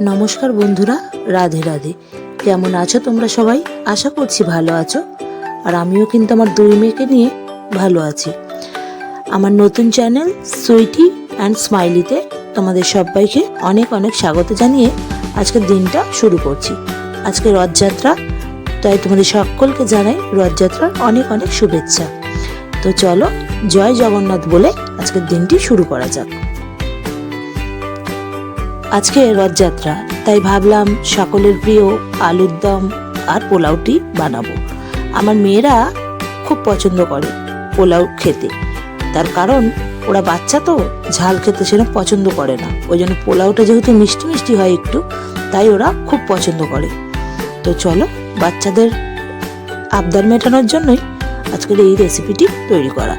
নমস্কার বন্ধুরা, রাধে রাধে। কেমন আছো তোমরা সবাই? আশা করছি ভালো আছো। আর আমিও কিন্তু আমার দুই মেয়েকে নিয়ে ভালো আছি। আমার নতুন চ্যানেল সুইটি অ্যান্ড স্মাইলিতে তোমাদের সবাইকে অনেক অনেক স্বাগত জানিয়ে আজকের দিনটা শুরু করছি। আজকে রথযাত্রা, তাই তোমাদের সকলকে জানাই রথযাত্রার অনেক অনেক শুভেচ্ছা। তো চলো, জয় জগন্নাথ বলে আজকের দিনটি শুরু করা যাক। আজকে রথযাত্রা, তাই ভাবলাম সকলের প্রিয় আলুর দম আর পোলাওটি বানাবো। আমার মেয়েরা খুব পছন্দ করে পোলাও খেতে, তার কারণ ওরা বাচ্চা তো ঝাল খেতে সেরকম পছন্দ করে না। ওই জন্য পোলাওটা যেহেতু মিষ্টি মিষ্টি হয় একটু, তাই ওরা খুব পছন্দ করে। তো চলো, বাচ্চাদের আবদার মেটানোর জন্যই আজকের এই রেসিপিটি তৈরি করা।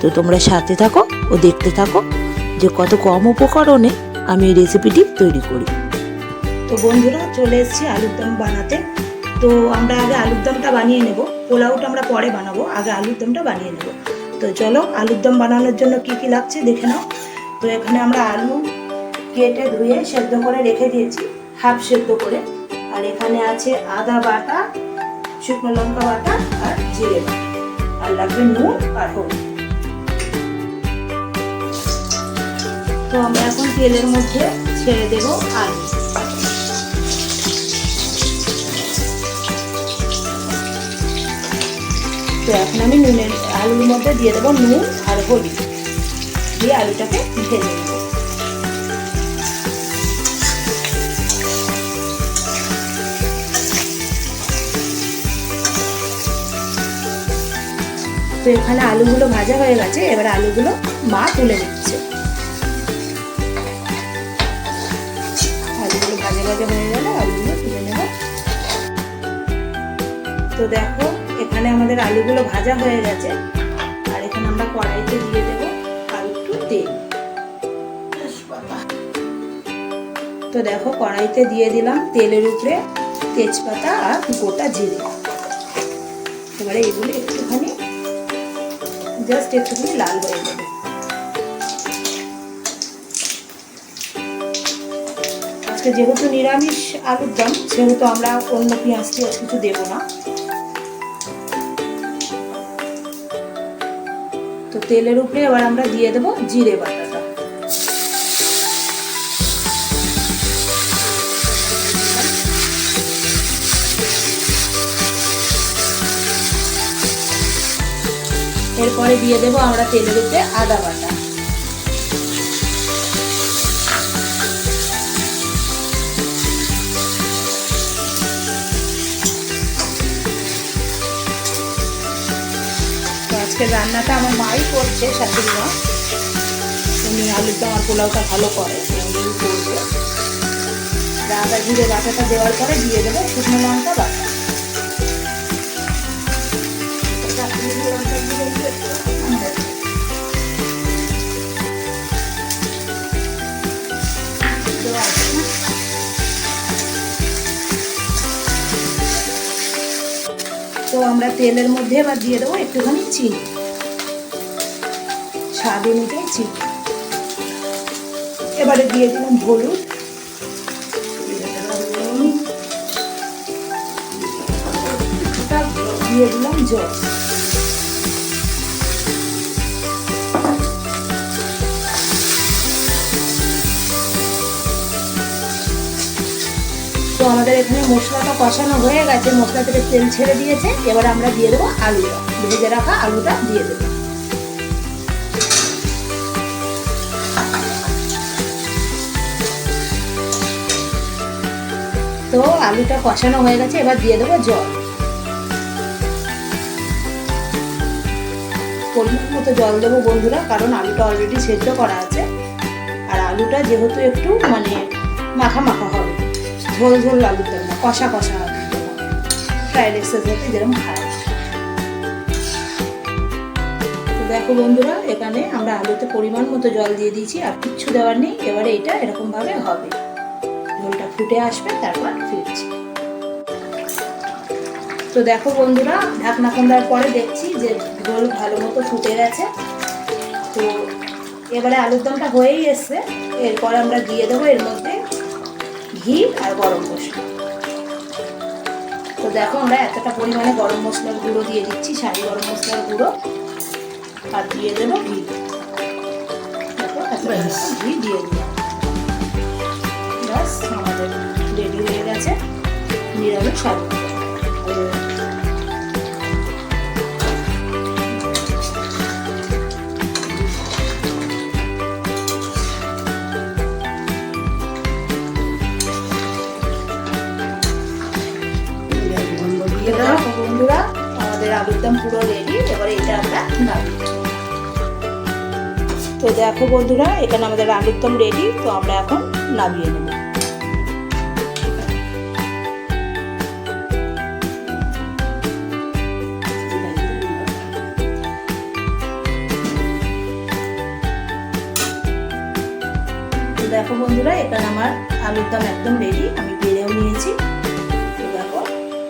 তো তোমরা সাথে থাকো ও দেখতে থাকো যে কত কম উপকরণে আমি এই রেসিপিটি তৈরি করি। তো বন্ধুরা, চলে এসেছি আলুর দম বানাতে। তো আমরা আগে আলুর দমটা বানিয়ে নেব, পোলাওটা আমরা পরে বানাবো, আগে আলুর দমটা বানিয়ে নেব। তো চলো, আলুর দম বানানোর জন্য কি কি লাগছে দেখে নাও। তো এখানে আমরা আলু কেটে ধুয়ে সেদ্ধ করে রেখে দিয়েছি, হাফ সেদ্ধ করে। আর এখানে আছে আদা বাটা, শুকনো লঙ্কা বাটা আর জিরে বাটা, আর লাগবে নুন আর হলুদ। তো আমরা এখন তেলের মধ্যে ছেড়ে দেব আলু। তো এখন আমি আলুর মধ্যে দিয়ে দেবো নুন আর হলুদ, দিয়ে আলুটাকে ভেজে নেব। তো এখানে আলুগুলো ভাজা হয়ে গেছে, এবার আলুগুলো মা তুলে দিচ্ছে। আলুগুলো ভাজা ভাজা হয়ে গেলে আলুগুলো তুলে নেব। তো দেখো, এখানে আমাদের আলুগুলো ভাজা হয়ে গেছে। আর এখানে আমরা কড়াইতে দিয়ে দেবো আর একটু তেল। তো দেখো, কড়াইতে দিয়ে দিলাম তেলের উপরে তেজপাতা আর গোটা জিরে। এবারে এগুলো একটুখানি লাল হয়ে যাবে। আজকে যেহেতু নিরামিষ আলুর দম, সেহেতু আমরা অন্য পেঁয়াজ কিছু দেবো না। তো তেলের উপরে এবার আমরা দিয়ে দেবো জিরে বাটাটা। এরপরে দিয়ে দেবো আমরা তেলের উপরে আদা বাটা। আজকের রান্নাটা আমার মাই করছে, শাশুড়ি মা। উনি আলুর দম আর পোলাওটা ভালো করে, উনি করবে। আদা জিরে বাটাটা দেওয়ার পরে দিয়ে দেবো শুকনো লঙ্কা বাটা। তো আমরা তেলের মধ্যে এবার দিয়ে দেবো একটুখানি চিনি, স্বাদ অনুযায়ী চিনি। এবারে দিয়ে দিলাম হলুদ, দিয়ে দিলাম জল। তো আমাদের এখানে মশলাটা কষানো হয়ে গেছে, মশলা থেকে তেল ছেড়ে দিয়েছে। এবার আমরা দিয়ে দেবো আলুটা, ভেজে রাখা আলুটা দিয়ে দেবো। তো আলুটা কষানো হয়ে গেছে, এবার দিয়ে দেবো জল। পরিমাণ মতো জল দেবো বন্ধুরা, কারণ আলুটা অলরেডি সেদ্ধ করা আছে। আর আলুটা যেহেতু একটু মাখা মাখা হবে, ঝোল ঝোল আলুর দম না, কষা কষা আলুর দম, ফ্রাইড রাইসের সাথে যেরকম খায়। তো দেখো বন্ধুরা, এখানে আমরা আলুতে পরিমাণ মতো জল দিয়ে দিয়েছি, আর কিচ্ছু দেওয়ার নেই। এবারে এটা এরকমভাবে হবে, ঝোলটা ফুটে আসবে, তারপর ফিরছি। তো দেখো বন্ধুরা, ঢাকনা খোলার পরে দেখছি যে ঝোল ভালো মতো ফুটে গেছে। তো এবারে আলুর দমটা হয়েই এসছে। এরপর আমরা দিয়ে দেবো এর মধ্যে ঘি আর গরম মশলা। তো দেখো আমরা এতটা পরিমাণে গরম মশলার গুঁড়ো দিয়ে দিচ্ছি, শাহি গরম মশলার গুঁড়ো, আর দিয়ে দেবো ঘি। দেখো ঘি দিয়ে দিলাম, ব্যাস আমাদের রেডি হয়ে গেছে নিরামিষ আলুর দম। বন্ধুরা আমাদের আলুর দম পুরো রেডি, এবারে এটা আমরা নামিয়ে। তো দেখো বন্ধুরা এখানে আমাদের আলুর দম রেডি, তো আমরা এখন নামিয়ে নেব। তো দেখো বন্ধুরা এখানে আমার আলুর দম একদম রেডি, আমি বেড়েও নিয়েছি।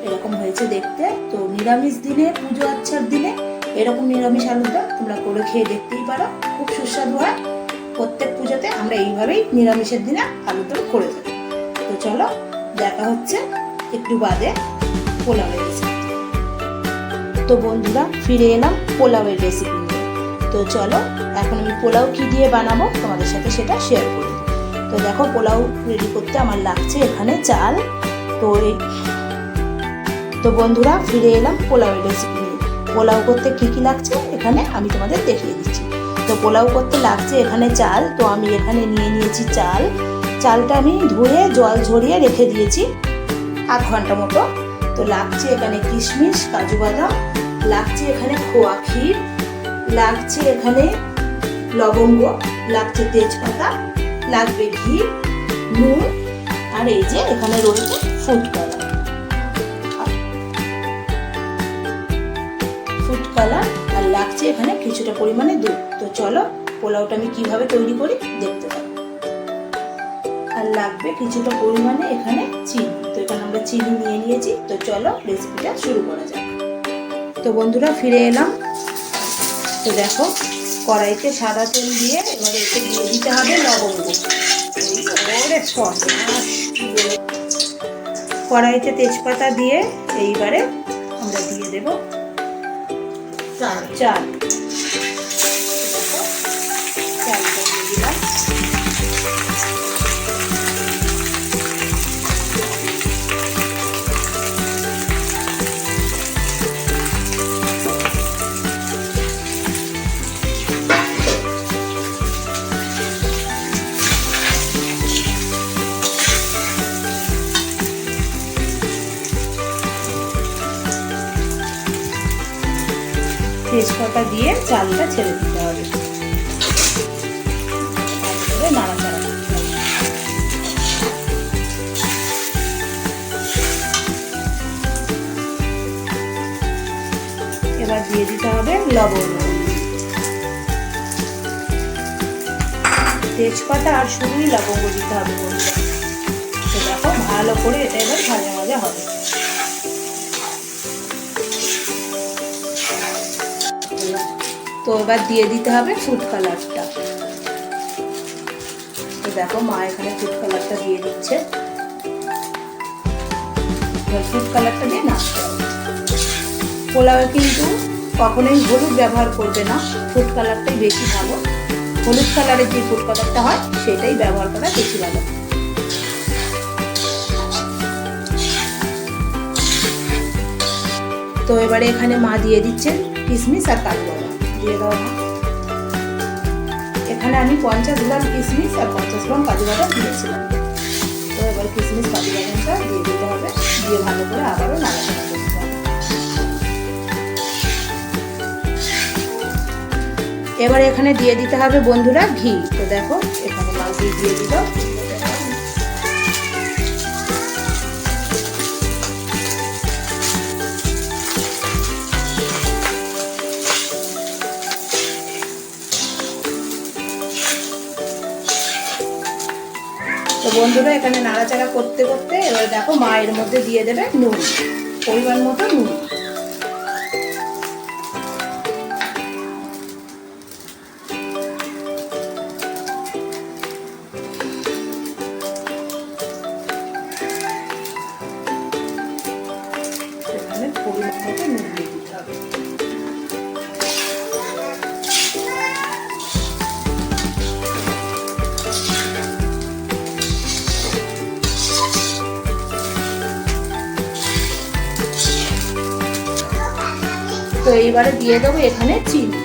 এরকম হয়েছে দেখতে। তো নিরামিষ দিনে, পুজো আচ্ছার দিনে এরকম নিরামিষ আলুর দম তোমরা করে খেয়ে দেখতেই পারো, খুব সুস্বাদু হয়। প্রত্যেক পুজোতে আমরা এইভাবেই নিরামিষের দিনে আলুর দম করে থাকি। তো চলো দেখা হচ্ছে একটু বাদে পোলাওয়ের রেসিপি। তো বন্ধুরা ফিরে এলাম পোলাওয়ের রেসিপি নিয়ে। তো চলো এখন আমি পোলাও কি দিয়ে বানাবো তোমাদের সাথে সেটা শেয়ার করি। তো দেখো পোলাও রেডি করতে আমার লাগছে এখানে চাল। তো বন্ধুরা ফিরে এলাম পোলাওয়ের রেসিপি নিয়ে। পোলাও করতে কী কী লাগছে এখানে আমি তোমাদের দেখিয়ে দিচ্ছি। তো পোলাও করতে লাগছে এখানে চাল। তো আমি এখানে নিয়ে নিয়েছি চাল। চালটা আমি ধুয়ে জল ঝরিয়ে রেখে দিয়েছি আধ ঘন্টা মতো। তো লাগছে এখানে কিশমিশ, কাজু বাদাম, লাগছে এখানে খোয়া ক্ষীর, লাগছে এখানে লবঙ্গ, লাগছে তেজপাতা, লাগবে ঘি, নুন, আর এই যে এখানে রয়েছে ফুড কালার, আর লাগছে এখানে কিছুটা পরিমাণে দুধ। তো চলো পোলাওটা আমি কিভাবে তৈরি করি দেখতে পাবো। আর লাগবে কিছুটা পরিমাণে এখানে চিনি। তো এখানে আমরা চিনি নিয়ে নিয়েছি। তো চলো রেসিপিটা শুরু করা যাক। তো বন্ধুরা ফিরে এলাম। তো দেখো কড়াইতে সাদা তেল দিয়ে এবারে এতে দিয়ে দিতে হবে লবঙ্গ। কড়াইতে তেজপাতা দিয়ে এইবারে আমরা দিয়ে দেবো চাল। চালটা দিয়ে দিলাম। তেজপাতা দিয়ে চালটা ছেড়ে দিতে হবে, নাড়াচাড়া করতে হবে। এবার দিয়ে দিতে হবে লবণ। তেজপাতা আর শুধুই লবঙ্গ দিতে হবে বন্ধুরা। তো দেখো ভালো করে এটা এবার ভাজা ভাজা হবে। তো এবার দিয়ে দিতে হবে ফুড কালারটা। তো দেখো মা এখানে ফুড কালারটা দিয়ে দিচ্ছে। ফুড কালারটা দিয়ে নাড়তে হবে। পোলাওয়ে কিন্তু কখনোই হলুদ ব্যবহার করবে না, ফুড কালারটাই বেশি ভালো। হলুদ কালারের যে ফুড কালারটা হয় সেটাই ব্যবহার করা বেশি ভালো। তো এবারে এখানে মা দিয়ে দিচ্ছেন কিশমিশ আর কাজু বাদাম। দিয়ে দাও মা। এখানে আমি 50 গ্রাম কিশমিশ আর 50 গ্রাম কাজু বাদাম দিয়েছিলাম। তো এবার কিশমিশ কাজু বাদামটা দিয়ে দিতে হবে, দিয়ে ভালো করে আবারও নাড়াচাড়া করতে হবে। এবার এখানে দিয়ে দিতে হবে বন্ধুরা ঘি। তো দেখো এখানে মা ঘি দিয়ে দিল। তো বন্ধুরা এখানে নাড়াচাড়া করতে করতে এবার দেখো মা এর মধ্যে দিয়ে দেবে নুন, পরিমাণ মতো নুন। তো এইবারে দিয়ে দেবো এখানে চিনি।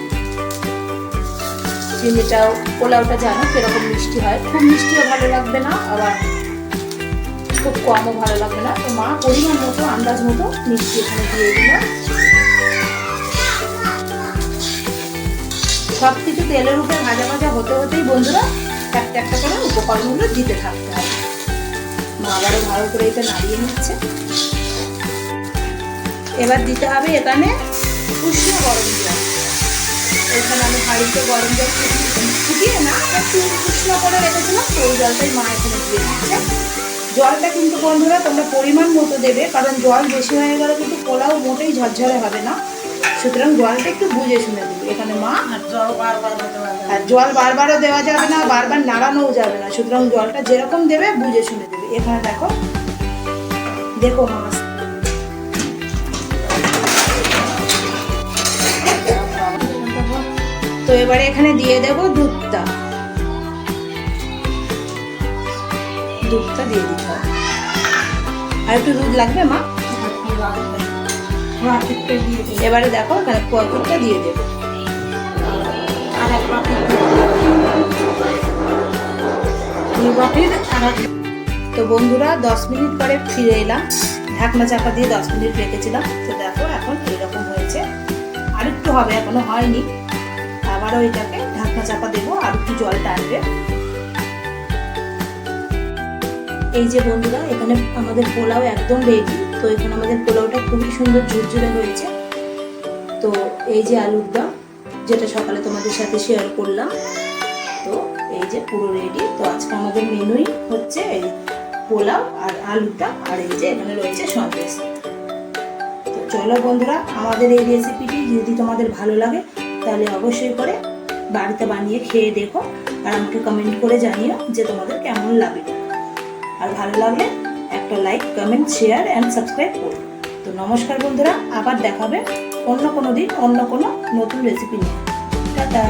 চিনিটাও, পোলাওটা জানো কিরকম মিষ্টি হয়, খুব মিষ্টিও ভালো লাগবে না, আবার খুব কমও ভালো লাগবে না। তো মা পরিমাণ মতো, আন্দাজ মতো মিষ্টি এখানে দিয়ে দিলাম। সব কিছু তেলের উপরে ভাজা ভাজা হতে হতেই বন্ধুরা একটা একটা করে উপকরণগুলো দিতে থাকতে হবে। মা আবারও ভালো করে এটা নাড়িয়ে নিচ্ছে। এবার দিতে হবে এখানে উষ্ণ গরম জল। এখানে আমি হাঁড়িতে গরম জল ফুটিয়ে না, একটু উষ্ণ করে রেখেছিলাম, তো ওই জলটাই মা এখানে দিয়ে দিচ্ছে। জলটা কিন্তু বন্ধুরা তোমরা পরিমাণ মতো দেবে, কারণ জল বেশি হয়ে গেলে কিন্তু পোলাও মোটেই ঝরঝরে হবে না, সুতরাং জলটা একটু বুঝে শুনে দেবে। এখানে মা আর জল বারবারও দেওয়া যাবে না, বারবার নাড়ানোও যাবে না, সুতরাং জলটা যেরকম দেবে বুঝে শুনে দেবে। এখানে দেখো দেখো মাছ, তো এবারে এখানে দিয়ে দেব দুধটা দিয়ে দিতে হবে। আর একটু দুধ লাগবে মা, এবারে দেখো এখানে দুধটা দিয়ে দেবো। তো বন্ধুরা 10 মিনিট পরে ফিরে এলাম, ঢাকনা চাপা দিয়ে 10 মিনিট রেখেছিলাম। তো দেখো এখন এরকম হয়েছে, আর একটু হবে, এখনো হয়নি। আবারও এটাকে ঢাকনা চাপা দেবো, আর একটু জল টানবে। এই যে বন্ধুরা এখানে আমাদের পোলাও একদম রেডি। তো এখানে আমাদের পোলাওটা খুবই সুন্দর ঝুরঝুরে হয়েছে। তো এই যে আলুর দম, যেটা সকালে তোমাদের সাথে শেয়ার করলাম, তো এই যে পুরো রেডি। তো আজকে আমাদের মেনুই হচ্ছে এই পোলাও আর আলুর দম, আর এই যে এখানে রয়েছে সন্দেশ। তো চলো বন্ধুরা, আমাদের এই রেসিপিটি যদি তোমাদের ভালো লাগে তাহলে অবশ্যই করে বাড়িতে বানিয়ে খেয়ে দেখো, আর আমাকে কমেন্ট করে জানিও যে তোমাদের কেমন লাগে। আর ভালো লাগলে একটা like, comment, share and subscribe করো। তো নমস্কার বন্ধুরা, আবার দেখাবে অন্য কোনো দিন অন্য কোনো নতুন রেসিপি নিয়ে। টাটা।